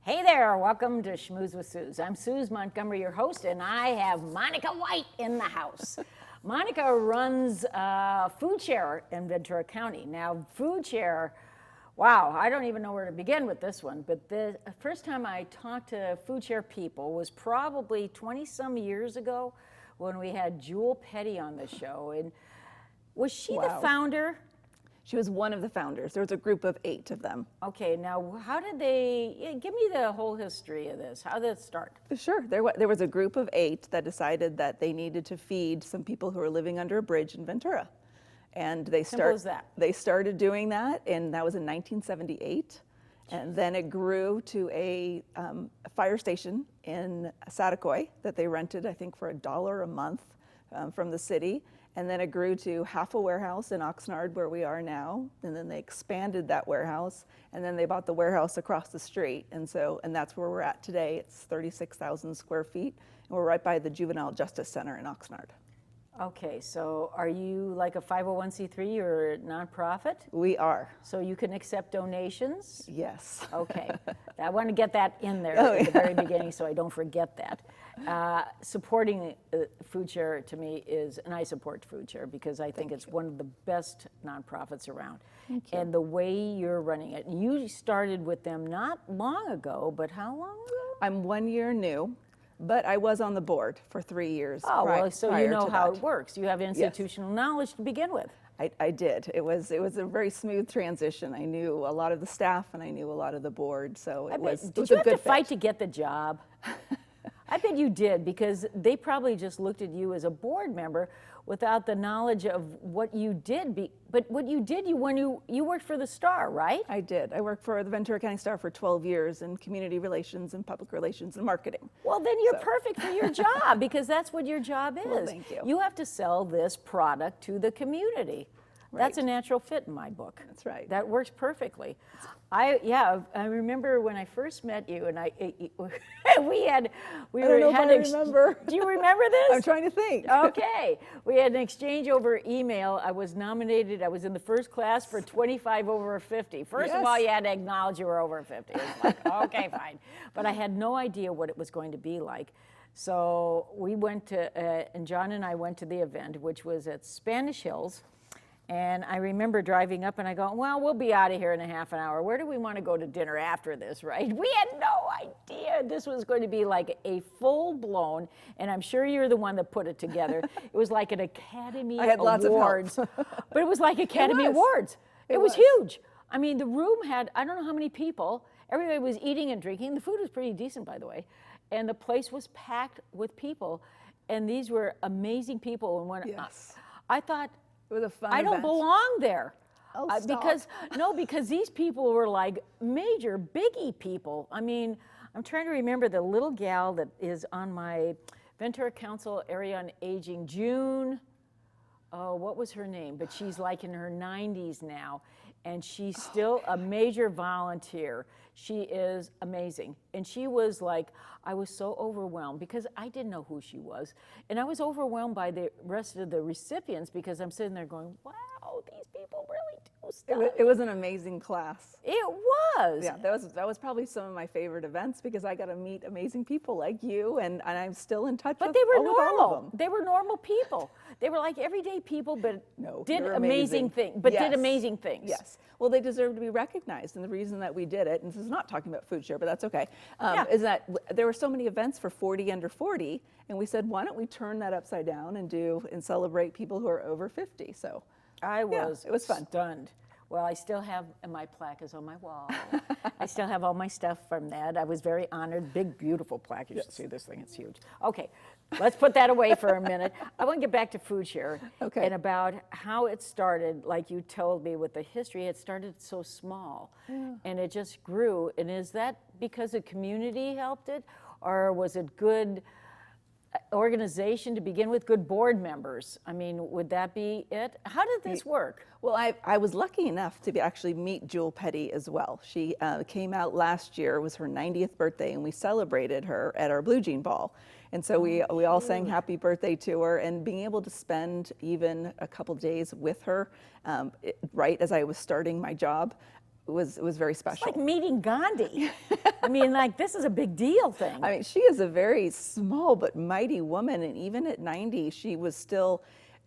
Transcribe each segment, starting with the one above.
Hey there, welcome to Schmooze with Suze. I'm Suze Montgomery, your host, and I have Monica White in the house. Monica runs Food Share in Ventura County. Now, Food Share, wow, I don't even know where to begin with this one, but the first time I talked to Food Share people was probably 20-some years ago when we had Jewel Petty on the show. And was she the founder? She was one of the founders. There was a group of 8 of them. Okay, now how did they, give me the whole history of this. How did it start? Sure, there was a group of 8 that decided that they needed to feed some people who were living under a bridge in Ventura. And they started doing that, and that was in 1978. And then it grew to a fire station in Saticoy that they rented, I think, for $1 a month from the city. And then it grew to half a warehouse in Oxnard, where we are now. And then they expanded that warehouse, and then they bought the warehouse across the street. And that's where we're at today. It's 36,000 square feet, and we're right by the Juvenile Justice Center in Oxnard. Okay, so are you like a 501c3 or a nonprofit? We are. So you can accept donations? Yes. Okay, I want to get that in there at the very beginning so I don't forget that. Supporting Food Share to me is, and I support Food Share because I think it's one of the best nonprofits around. Thank you. And the way you're running it, you started with them not long ago, but how long ago? I'm 1 year new, but I was on the board for 3 years. Oh, well, so you know how it works. You have institutional Yes. knowledge to begin with. I did. It was a very smooth transition. I knew a lot of the staff and I knew a lot of the board, so it was a good fit. Did you have to fight to get the job? I bet you did, because they probably just looked at you as a board member without the knowledge of what you did. But what you did, when you worked for the Star, right? I did. I worked for the Ventura County Star for 12 years in community relations and public relations and marketing. Well, then you're perfect for your job, because that's what your job is. Well, thank you. You have to sell this product to the community. Right. That's a natural fit in my book. That's right. That works perfectly. I remember when I first met you, and we remember. Do you remember this? I'm trying to think. Okay, we had an exchange over email. I was nominated. I was in the first class for 25 over 50. First of all, you had to acknowledge you were over 50. It was like, okay, fine. But I had no idea what it was going to be like. So we went to, and John and I went to the event, which was at Spanish Hills. And I remember driving up and I go, well, we'll be out of here in a half an hour. Where do we want to go to dinner after this, right? We had no idea this was going to be like a full-blown, and I'm sure you're the one that put it together. It was like an Academy I had Awards. lots of help. But it was like Academy Awards. It was huge. I mean, the room had, I don't know how many people. Everybody was eating and drinking. The food was pretty decent, by the way. And the place was packed with people. And these were amazing people. And when I thought, it was a fun I don't event. belong there. Oh, because these people were like major biggie people. I mean, I'm trying to remember the little gal that is on my Ventura Council Area on Aging, June, what was her name? But she's like in her 90s now, and she's still a major volunteer. She is amazing. And she was like, I was so overwhelmed because I didn't know who she was. And I was overwhelmed by the rest of the recipients because I'm sitting there going, wow, these people really do stuff. It was an amazing class. It was. Yeah, that was probably some of my favorite events because I got to meet amazing people like you, and I'm still in touch with they were all of normal. them. They were normal people. They were like everyday people, but did you're amazing things. But did amazing things. Yes. Well, they deserve to be recognized, and the reason that we did it, and this is not talking about Food Share, but that's okay, is that there were so many events for 40 under 40, and we said, why don't we turn that upside down and celebrate people who are over 50? So it was fun. Stunned. Well, I still have, and my plaque is on my wall. I still have all my stuff from that. I was very honored. Big, beautiful plaque. You should see this thing. It's huge. Okay, let's put that away for a minute. I want to get back to Food Share and about how it started. Like you told me with the history, it started so small, and it just grew. And is that because the community helped it, or was it good organization to begin with, good board members? I mean, would that be it? How did this work? Well, I was lucky enough to actually meet Jewel Petty as well. She came out last year. It was her 90th birthday, and we celebrated her at our Blue Jean Ball. And so we all sang happy birthday to her, and being able to spend even a couple days with her right as I was starting my job was very It's special. like meeting Gandhi. I mean, like, this is a big deal thing. I mean, she is a very small but mighty woman, and even at 90, she was still,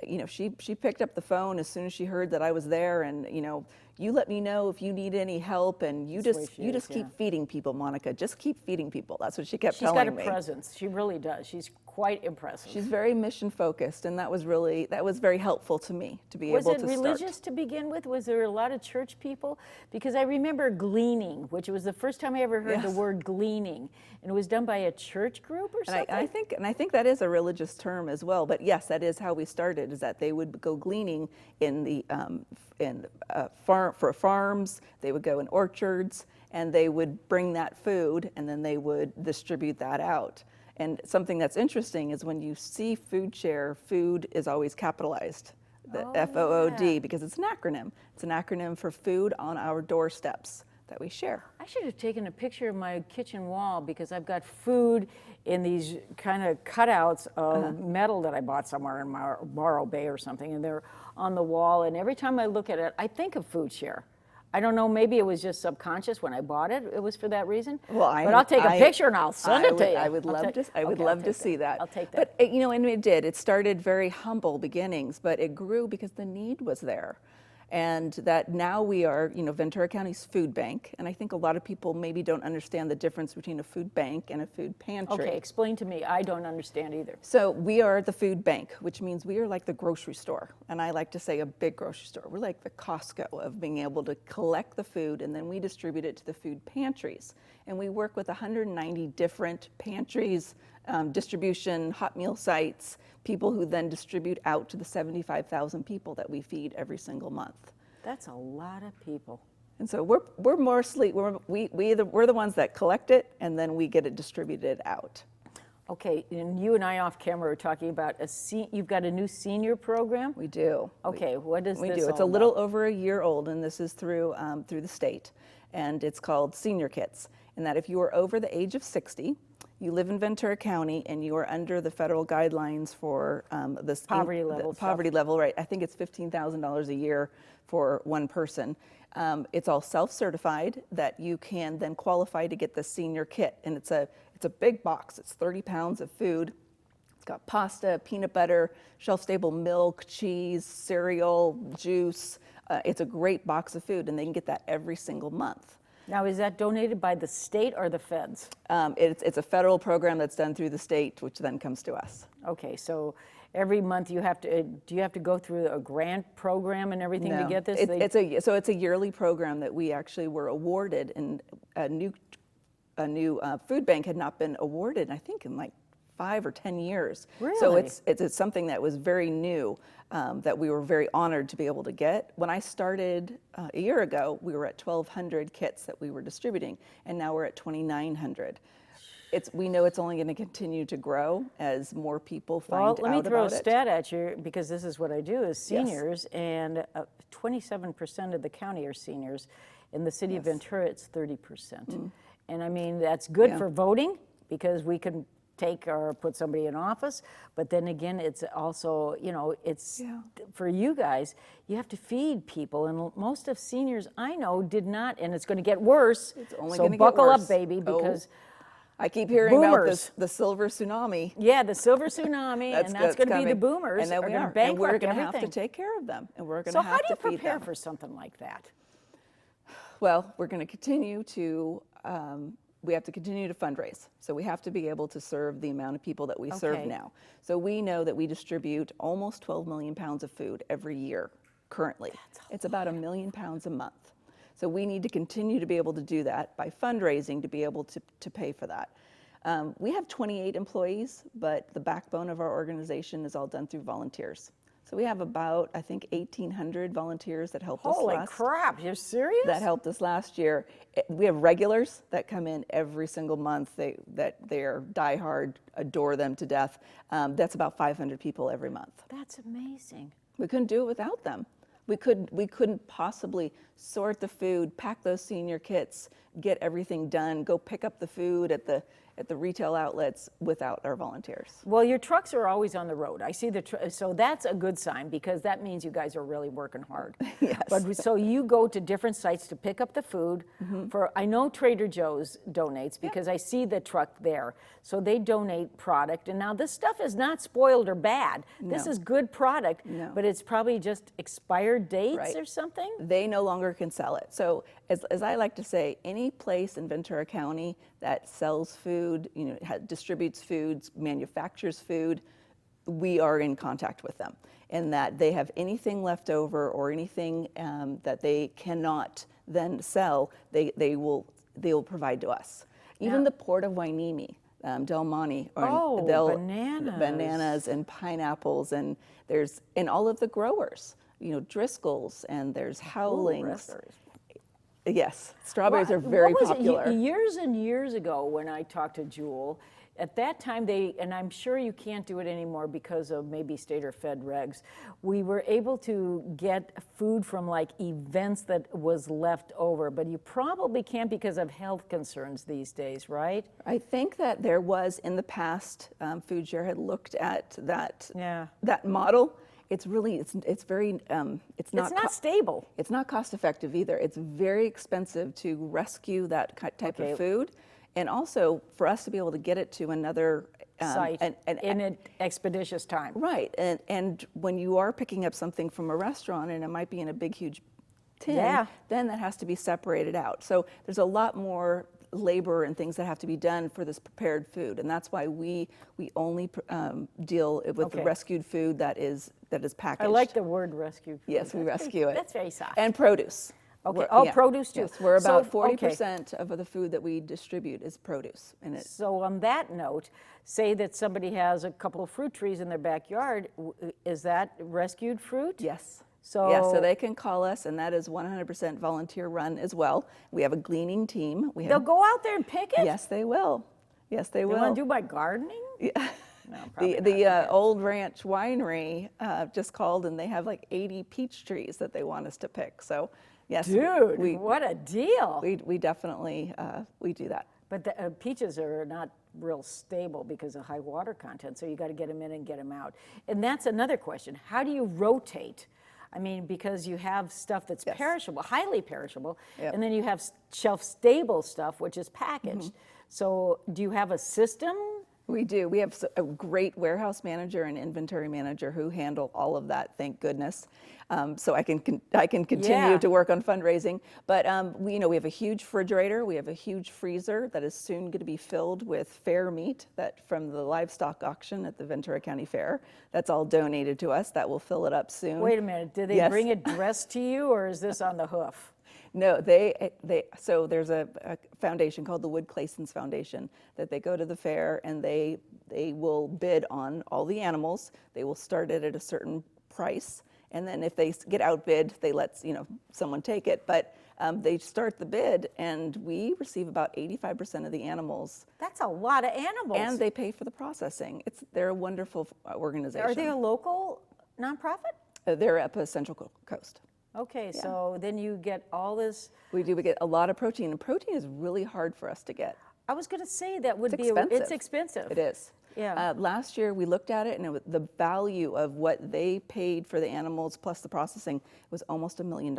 you know, she picked up the phone as soon as she heard that I was there, and, you know, you let me know if you need any help, and you just keep feeding people, Monica. Just keep feeding people. That's what she kept telling me. She's got a presence. She really does. She's quite impressive. She's very mission focused, and that was very helpful to me to be able to start. Was it religious to begin with? Was there a lot of church people? Because I remember gleaning, which was the first time I ever heard the word gleaning, and it was done by a church group or something. And I think that is a religious term as well. But yes, that is how we started. Is that they would go gleaning in the for farms. They would go in orchards, and they would bring that food, and then they would distribute that out. And something that's interesting is when you see food share, food is always capitalized, the FOOD, because it's an acronym. It's an acronym for food on our doorsteps that we share. I should have taken a picture of my kitchen wall because I've got food in these kind of cutouts of metal that I bought somewhere in Morro Bay or something, and they're on the wall. And every time I look at it, I think of food share. I don't know, maybe it was just subconscious when I bought it. It was for that reason. Well, but I'll take a picture and I'll send it to you. I would love to see that. I'll take that. But, you know, and it did. It started very humble beginnings, but it grew because the need was there. And that now we are, you know, Ventura County's food bank. And I think a lot of people maybe don't understand the difference between a food bank and a food pantry. Okay, explain to me. I don't understand either. So we are the food bank, which means we are like the grocery store. And I like to say a big grocery store. We're like the Costco of being able to collect the food, and then we distribute it to the food pantries. And we work with 190 different pantries, distribution, hot meal sites, people who then distribute out to the 75,000 people that we feed every single month. That's a lot of people. And so we're mostly, we're the ones that collect it, and then we get it distributed out. Okay, and you and I off camera are talking about you've got a new senior program? We do. Okay, what is this We do. It's a little over a year old, and this is through the state, and it's called Senior Kits. And that if you are over the age of 60, you live in Ventura County, and you are under the federal guidelines for this poverty level. Poverty level, right? I think it's $15,000 a year for one person. It's all self-certified that you can then qualify to get the senior kit, and it's a big box. It's 30 pounds of food. It's got pasta, peanut butter, shelf-stable milk, cheese, cereal, juice. It's a great box of food, and they can get that every single month. Now, is that donated by the state or the feds? It's a federal program that's done through the state, which then comes to us. Okay, so every month you have to, do you have to go through a grant program and everything to get this? It's a yearly program that we actually were awarded, and a new food bank had not been awarded, I think, in like 5 or 10 years. Really? So it's something that was very new, that we were very honored to be able to get. When I started a year ago, we were at 1,200 kits that we were distributing, and now we're at 2,900. We know it's only going to continue to grow as more people find out about it. Well, let me throw a stat at you, because this is what I do is seniors, and 27% of the county are seniors. In the city of Ventura, it's 30%. And I mean, that's good for voting, because we can take or put somebody in office, but then again, it's also, you know, it's for you guys, you have to feed people, and most of seniors I know did not, and it's going to get worse. It's only so going to buckle get worse. up, baby, because I keep hearing boomers. about the silver tsunami. Yeah, the silver tsunami, and that's going to be the boomers. And then we are, and we're going to have to take care of them, and we're going to have to feed them. So how do you prepare for something like that? Well, we're going to continue to. We have to continue to fundraise. So we have to be able to serve the amount of people that we serve now. So we know that we distribute almost 12 million pounds of food every year currently. It's about 1 million pounds a month. So we need to continue to be able to do that by fundraising to be able to pay for that. We have 28 employees, but the backbone of our organization is all done through volunteers. So we have about, I think, 1,800 volunteers that helped us Holy crap, you're serious? That helped us last year. We have regulars that come in every single month. They are diehard, adore them to death. That's about 500 people every month. That's amazing. We couldn't do it without them. We couldn't possibly sort the food, pack those senior kits, get everything done, go pick up the food at the retail outlets without our volunteers. Well, your trucks are always on the road. I see so that's a good sign, because that means you guys are really working hard. Yes. But so you go to different sites to pick up the food. I know Trader Joe's donates, because I see the truck there. So they donate product. And now this stuff is not spoiled or bad. This is good product, but it's probably just expired dates or something? They no longer can sell it. So as I like to say, any place in Ventura County that sells food, distributes foods, manufactures food, we are in contact with them. And that they have anything left over or anything that they cannot then sell, they will provide to us. Even the Port of Hueneme, Del Monte, bananas and pineapples, and all of the growers, Driscoll's, and there's Howlings. Yes, strawberries are very popular. Years and years ago, when I talked to Jewel, at that time and I'm sure you can't do it anymore because of maybe state or fed regs, we were able to get food from like events that was left over, but you probably can't because of health concerns these days, right? I think that there was in the past, Food Share had looked at that model. It's really, it's very, it's not stable. It's not cost effective either. It's very expensive to rescue that type of food. And also for us to be able to get it to another site in an expeditious time. Right, and when you are picking up something from a restaurant and it might be in a big, huge tin, then that has to be separated out. So there's a lot more labor and things that have to be done for this prepared food, and that's why we only deal with the rescued food that is packaged. I like the word rescued food. Yes, we rescue it. That's very soft. And produce. Okay. Produce too. Yes, we're about 40% of the food that we distribute is produce. So on that note, say that somebody has a couple of fruit trees in their backyard. Is that rescued fruit? Yes. So they can call us, and that is 100% volunteer run as well. We have a gleaning team. They'll go out there and pick it? Yes, they will. Yes, they will. You want to do my gardening? Yeah. No, the Old Ranch Winery just called, and they have like 80 peach trees that they want us to pick. So, yes. Dude, what a deal. We definitely, we do that. But the peaches are not real stable because of high water content, so you got to get them in and get them out. And that's another question. How do you rotate? I mean, because you have stuff that's perishable, highly perishable, and then you have shelf-stable stuff, which is packaged. So do you have a system? We do. We have a great warehouse manager and inventory manager who handle all of that, thank goodness. So I can continue to work on fundraising. But we have a huge refrigerator. We have a huge freezer that is soon going to be filled with fair meat from the livestock auction at the Ventura County Fair. That's all donated to us. That will fill it up soon. Wait a minute. Did they bring it dressed to you, or is this on the hoof? No, so there's a foundation called the Wood Clayson's Foundation that they go to the fair and they will bid on all the animals. They will start it at a certain price, and then if they get outbid, they let someone take it. But they start the bid, and we receive about 85% of the animals. That's a lot of animals. And they pay for the processing. They're a wonderful organization. Are they a local nonprofit? They're up the Central Coast. Okay, so then you get all this. We get a lot of protein, and protein is really hard for us to get. I was going to say that would be expensive. It's expensive. It is. Yeah. Last year we looked at it, and the value of what they paid for the animals plus the processing was almost $1 million.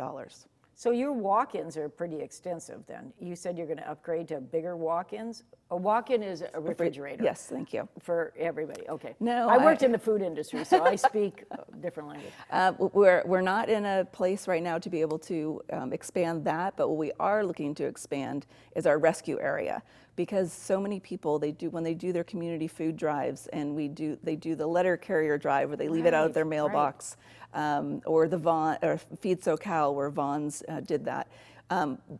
So your walk-ins are pretty extensive then. You said you're going to upgrade to bigger walk-ins. A walk-in is a refrigerator. Yes, thank you. For everybody, okay. No, I worked in the food industry, so I speak a different language. We're not in a place right now to be able to expand that, but what we are looking to expand is our rescue area, because so many people, when they do their community food drives, and they do the letter carrier drive where they leave it out at their mailbox, or or Feed SoCal where Vaughn's did that.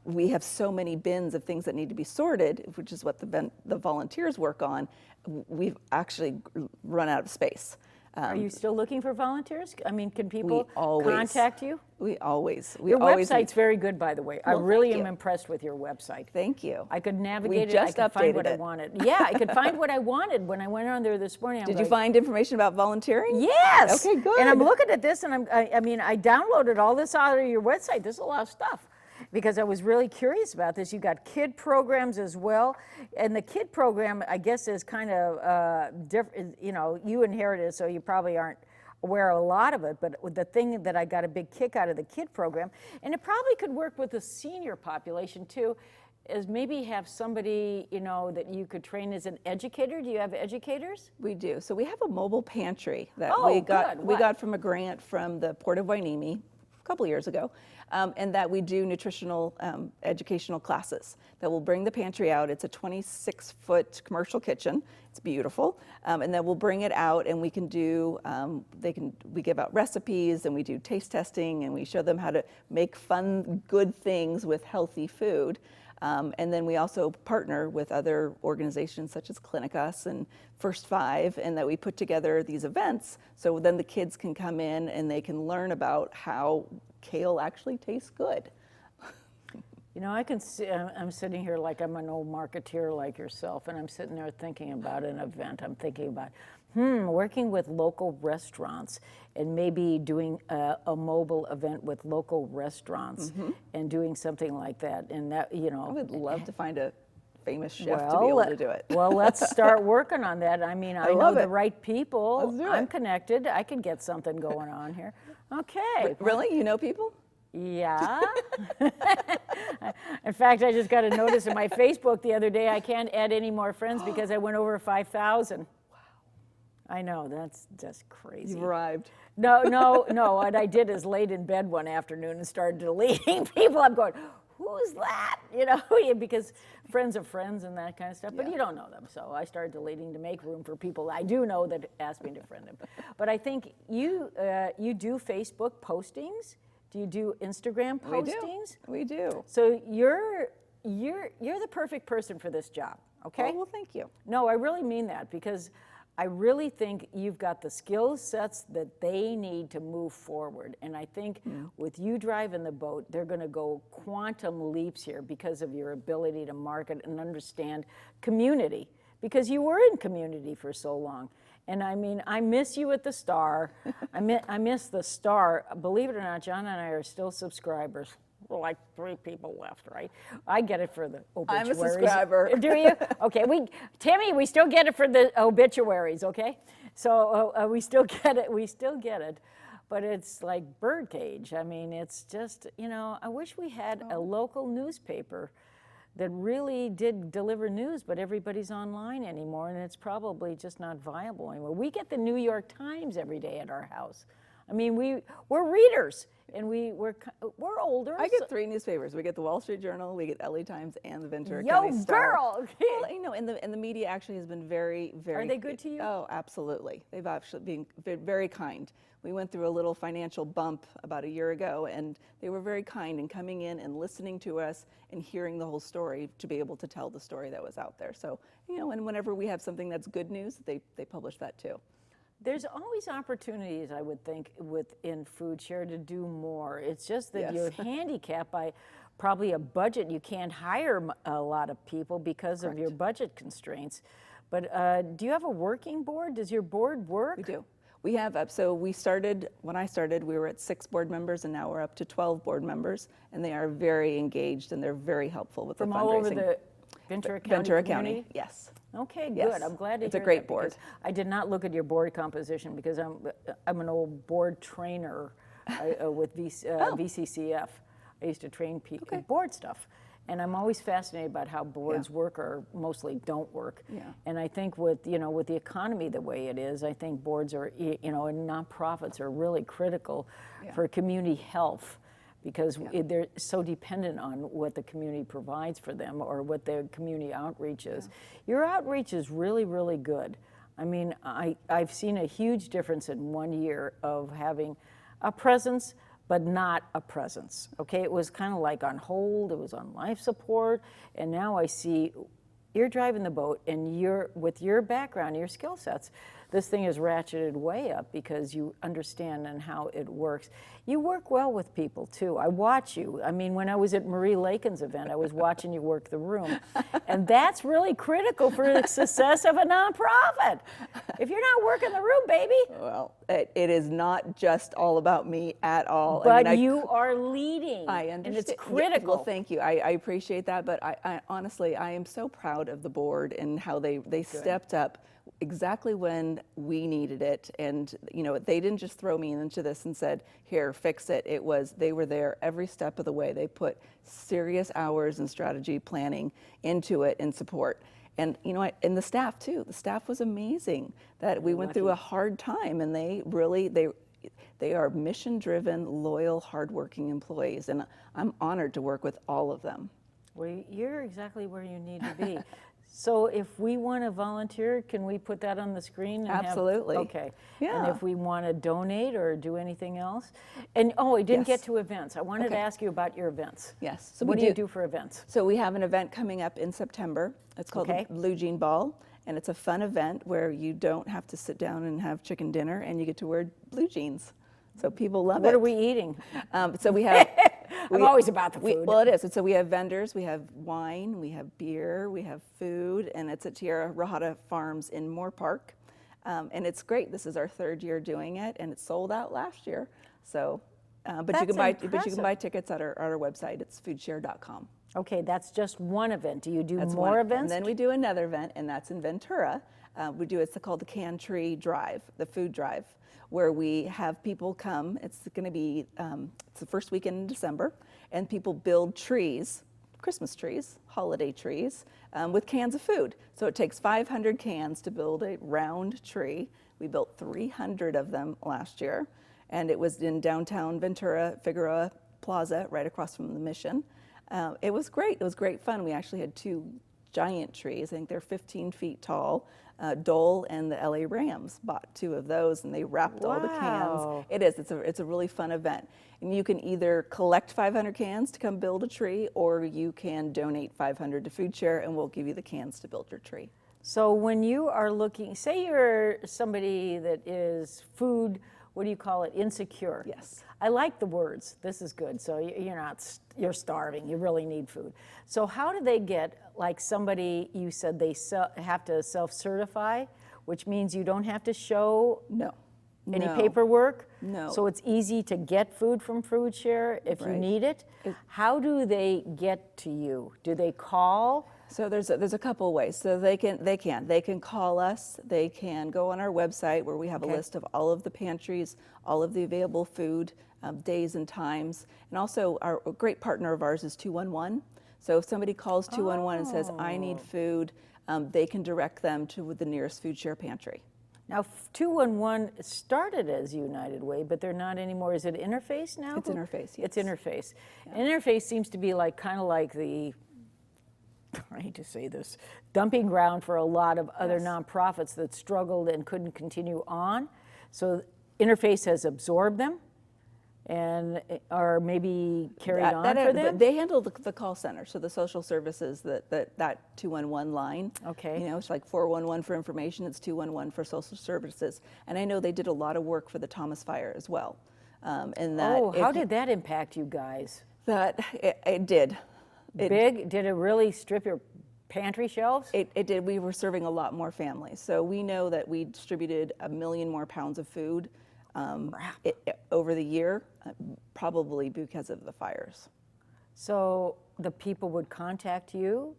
We have so many bins of things that need to be sorted, which is what the volunteers work on. We've actually run out of space. Are you still looking for volunteers? I mean, can people contact you? We always. Your website's very good, by the way. I really am impressed with your website. Thank you. I could navigate it. I could find what I wanted. Yeah, I could find what I wanted when I went on there this morning. Did you find information about volunteering? Yes. Okay, good. And I'm looking at this, and I mean, I downloaded all this out of your website. There's a lot of stuff. because I was really curious about this. You got kid programs as well, and the kid program, I guess, is kind of different. You know, you inherited it, so you probably aren't aware of a lot of it, but the thing that I got a big kick out of the kid program, and it probably could work with the senior population too, is maybe have somebody, you know, that you could train as an educator. Do you have educators? We do. So we have a mobile pantry that Oh, we got. good. We What? got from a grant from the Port of Hueneme a couple years ago, and that we do nutritional educational classes that will bring the pantry out. It's a 26-foot commercial kitchen. It's beautiful, and then we'll bring it out, and we can do. We give out recipes, and we do taste testing, and we show them how to make fun, good things with healthy food. And then we also partner with other organizations such as Clinic Us and First Five, and that we put together these events so then the kids can come in and they can learn about how kale actually tastes good. You know, I can see, I'm sitting here like I'm an old marketeer like yourself, and I'm sitting there thinking about an event. I'm thinking about, working with local restaurants and maybe doing a mobile event with local restaurants and doing something like that. And that, you know. I would love to find a famous chef to be able to do it. Well, let's start working on that. I mean, I know the right people. Let's do I'm it. connected. I could get something going on here. Okay. Really? You know people? Yeah. In fact, I just got a notice in my Facebook the other day. I can't add any more friends because I went over 5,000. Wow. I know, that's just crazy. You've arrived. No. What I did is laid in bed one afternoon and started deleting people. I'm going, who's that? You know, because friends of friends and that kind of stuff. But you don't know them. So I started deleting to make room for people I do know that ask me to friend them. But I think you do Facebook postings. Do you do Instagram postings? We do. So you're the perfect person for this job, okay? Oh, well, thank you. No, I really mean that, because I really think you've got the skill sets that they need to move forward. And I think with you driving the boat, they're going to go quantum leaps here because of your ability to market and understand community, because you were in community for so long. And I mean, I miss you at the Star. I miss the Star. Believe it or not, John and I are still subscribers. We're like 3 people left, right? I get it for the obituaries. I'm a subscriber. Do you? Okay, Tammy, we still get it for the obituaries, okay? So we still get it. We still get it. But it's like birdcage. I mean, it's just, you know, I wish we had a local newspaper that really did deliver news, but everybody's online anymore, and it's probably just not viable anymore. We get the New York Times every day at our house. I mean, we're readers, and we're older. I get 3 newspapers. We get the Wall Street Journal, we get LA Times, and the Ventura Yo, County Star. girl! Well, you know, and the media actually has been very, very. Are they good to you? Oh, absolutely. They've actually been very kind. We went through a little financial bump about a year ago, and they were very kind in coming in and listening to us and hearing the whole story to be able to tell the story that was out there. So, you know, and whenever we have something that's good news, they publish that too. There's always opportunities, I would think, within Food Share to do more. It's just that Yes. you're handicapped by probably a budget. You can't hire a lot of people because of your budget constraints. But do you have a working board? Does your board work? We do. We have, so when I started, we were at 6 board members, and now we're up to 12 board members, and they are very engaged and they're very helpful with the fundraising. From all over the Ventura County Ventura community? County, yes. Okay, good. Yes. I'm glad to It's a hear great that, board. because I did not look at your board composition, because I'm an old board trainer with VCCF. I used to train people in board stuff. And I'm always fascinated about how boards work or mostly don't work. Yeah. And I think with the economy the way it is, I think boards are, and nonprofits are really critical for community health, because they're so dependent on what the community provides for them or what their community outreach is. Your outreach is really, really good. I mean, I've seen a huge difference in 1 year of having a presence, but not a presence, okay? It was kind of like on hold, it was on life support, and now I see you're driving the boat, and with your background, your skill sets, this thing is ratcheted way up because you understand and how it works. You work well with people too. I watch you. I mean, when I was at Marie Lakin's event, I was watching you work the room. And that's really critical for the success of a nonprofit. If you're not working the room, baby. Well, it is not just all about me at all. But I mean, you are leading. I understand. And it's critical. Yeah, well, thank you. I appreciate that. But I honestly, I am so proud of the board and how they stepped up exactly when we needed it. And, you know, they didn't just throw me into this and said, here, fix it. It was, they were there every step of the way. They put serious hours and strategy planning into it and support. And, you know, and the staff too. The staff was amazing. That we went through a hard time, and they really, they are mission-driven, loyal, hardworking employees. And I'm honored to work with all of them. Well, you're exactly where you need to be. So if we want to volunteer, can we put that on the screen? And Absolutely. Okay. Yeah. And if we want to donate or do anything else? And I didn't get to events. I wanted to ask you about your events. Yes. So what do you do for events? So we have an event coming up in September. It's called the Blue Jean Ball. And it's a fun event where you don't have to sit down and have chicken dinner, and you get to wear blue jeans. So people love it. What are we eating? So we have... I'm always about the food. Well, it is. So we have vendors, we have wine, we have beer, we have food, and it's at Tierra Rajada Farms in Moore Park. And it's great. This is our third year doing it, and it sold out last year. So, but you can buy tickets at our website. It's foodshare.com. Okay, that's just one event. Do you do more events? And then we do another event, and that's in Ventura. It's called the Can Tree Drive, the food drive, where we have people come. It's going to be, it's the first weekend in December, and people build trees, Christmas trees, holiday trees, with cans of food. So it takes 500 cans to build a round tree. We built 300 of them last year, and it was in downtown Ventura, Figueroa Plaza, right across from the Mission. It was great. It was great fun. We actually had 2 giant trees. I think they're 15 feet tall. Dole and the LA Rams bought 2 of those, and they wrapped all the cans. It is. It's a really fun event. And you can either collect 500 cans to come build a tree, or you can donate 500 to Food Share, and we'll give you the cans to build your tree. So when you are looking, say you're somebody that is food, what do you call it, insecure? Yes. I like the words. This is good. So you're starving. You really need food. So how do they get, like somebody, you said they have to self-certify, which means you don't have to show any paperwork? No. So it's easy to get food from Food Share if you need it? How do they get to you? Do they call? So there's a couple of ways. So they can call us. They can go on our website where we have a list of all of the pantries, all of the available food, days and times. And also a great partner of ours is 211. So if somebody calls 211 and says, I need food, they can direct them to the nearest Food Share pantry. Now, 211 started as United Way, but they're not anymore. Is it Interface now? It's Interface, yes. It's Interface. Yeah. Interface seems to be kind of like the, I hate to say this, dumping ground for a lot of other nonprofits that struggled and couldn't continue on. So Interface has absorbed them and are maybe carried on for them? They handle the call center, so the social services, that 211 line. Okay. You know, it's like 411 for information, it's 211 for social services. And I know they did a lot of work for the Thomas Fire as well. How did that impact you guys? It did. Did it really strip your pantry shelves? It did. We were serving a lot more families. So we know that we distributed 1 million more pounds of food over the year, probably because of the fires. So the people would contact you?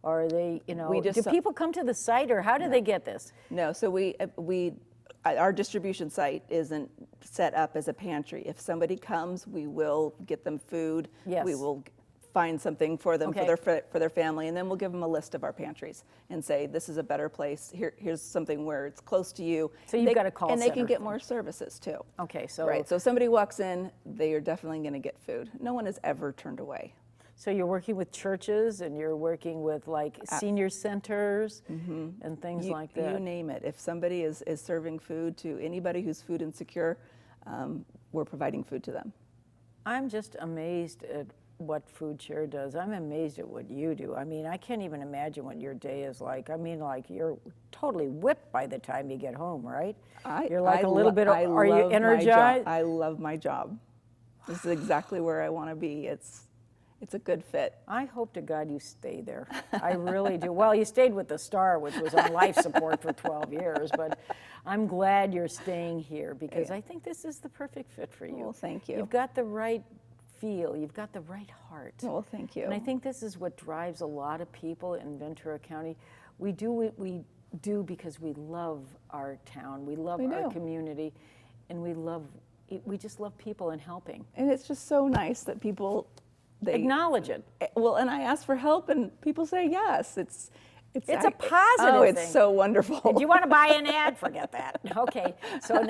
Or are they, do people come to the site, or how do they get this? No, so our distribution site isn't set up as a pantry. If somebody comes, we will get them food. Yes. We will find something for them for their family, and then we'll give them a list of our pantries and say, this is a better place. Here's something where it's close to you. So you've got a call center. And they can center. get more services too. Okay, so right. So if somebody walks in, they are definitely going to get food. No one is ever turned away. So you're working with churches, and you're working with senior centers and things like that. You name it. If somebody is serving food to anybody who's food insecure, we're providing food to them. I'm just amazed at what Food Share does. I'm amazed at what you do. I mean, I can't even imagine what your day is like. I mean, like you're totally whipped by the time you get home, right? You're like a little bit, are you energized? I love my job. This is exactly where I want to be. It's a good fit. I hope to God you stay there. I really do. Well, you stayed with the Star, which was on life support for 12 years, but I'm glad you're staying here because I think this is the perfect fit for you. Well, thank you. You've got the right feel, you've got the right heart. Well, thank you. And I think this is what drives a lot of people in Ventura County. We do what we do because we love our town, we love our community, and we just love people and helping. And it's just so nice that people acknowledge it. Well, and I ask for help, and people say yes. It's a positive thing. It's so wonderful. Do you want to buy an ad? Forget that. Okay, so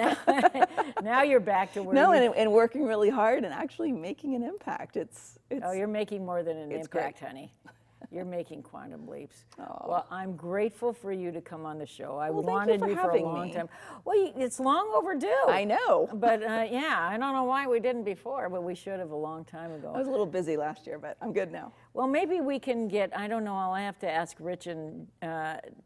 now you're back to where and working really hard and actually making an impact. Oh, you're making more than an impact, great. honey. You're making quantum leaps. Oh. Well, I'm grateful for you to come on the show. I Well, wanted thank you for a long time. Well, it's long overdue. I know. But yeah, I don't know why we didn't before, but we should have a long time ago. I was a little busy last year, but I'm good now. Well, maybe we can get, I don't know, I'll have to ask Rich and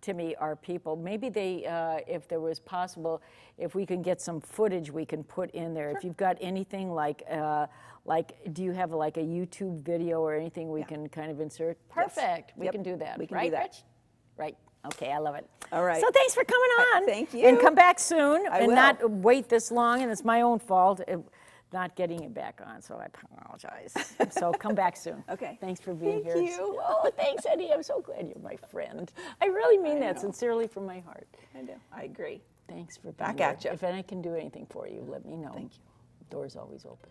Timmy, our people, maybe they, if there was possible, if we can get some footage we can put in there. Sure. If you've got anything like, do you have like a YouTube video or anything we can kind of insert? Perfect, we can do that. We can right, do that. Rich? Right, okay, I love it. All right. So thanks for coming on. Thank you. And come back soon I and will. not wait this long, and it's my own fault. Not getting it back on, so I apologize. So come back soon. Okay. Thanks for being here. Thank you. Oh, thanks, Eddie. I'm so glad you're my friend. I really mean that sincerely from my heart. I do. I agree. Thanks for being Back here. at you. If I can do anything for you, let me know. Thank you. Door's always open.